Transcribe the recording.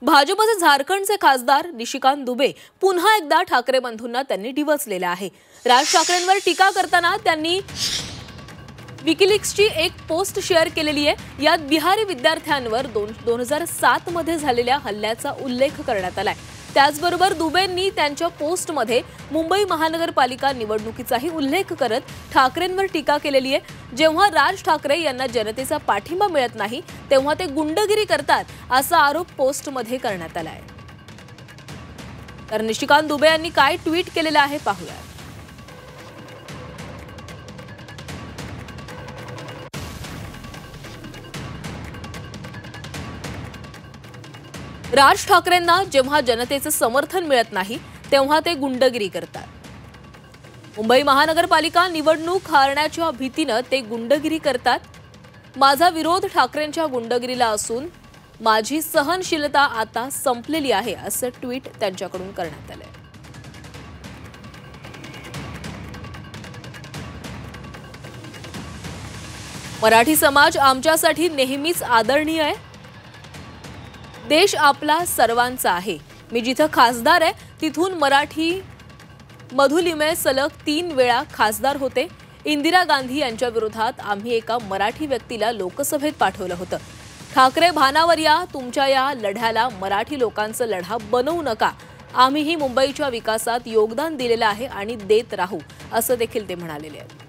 भाजपचे झारखंडचे खासदार निशिकांत दुबे पुन्हा एकदा ठाकरे बंधूंना त्यांनी डिवचलेले आहे। राज ठाकरेंवर टीका करताना त्यांनी विकिलीक्सची एक पोस्ट शेअर केलेली आहे। यात बिहारी विद्यार्थ्यांवर 2007 मध्ये झालेल्या हल्ल्याचा उल्लेख करण्यात आलाय। त्याचबरोबर दुबेंनी त्यांच्या पोस्टमध्ये मुंबई महानगरपालिका निवडणुकीचाही उल्लेख करत ठाकरेंवर टीका केलेली आहे। जेव्हा राज ठाकरे यांना जनतेचा पाठिंबा मिळत नाही तेव्हा ते गुंडगिरी करतात असा आरोप पोस्टमध्ये करण्यात आलाय। तर निशिकांत दुबे यांनी काय ट्विट केलेलं आहे पाहूया। राज ठाकरेंना जेव्हा जनतेचं समर्थन मिळत नाही तेव्हा ते गुंडगिरी करतात। मुंबई महानगरपालिका निवडणूक हारण्याच्या भीतीने ते गुंडगिरी करतात। माझा विरोध ठाकरेंच्या गुंडगिरीला असून माझी सहनशीलता आता संपलेली आहे असं ट्विट त्यांच्याकडून करण्यात आलंय। मराठी समाज आमच्यासाठी नेहमीच आदरणीय आहे। देश आपला सर्वांचा आहे। मी जिथे खासदार आहे तिथून मराठी मधुलिमे सलग 3 वेळा खासदार होते। इंदिरा गांधी यांच्या विरोधात आम्ही एका मराठी व्यक्तीला लोकसभेत पाठवलं होतं। ठाकरे भानावर या, तुमच्या या लढ्याला मराठी लोकांचा लढा बनवू नका। आम्हीही मुंबईच्या विकासात योगदान दिलेलं आहे आणि देत राहू असं देखील ते म्हणालेले आहेत।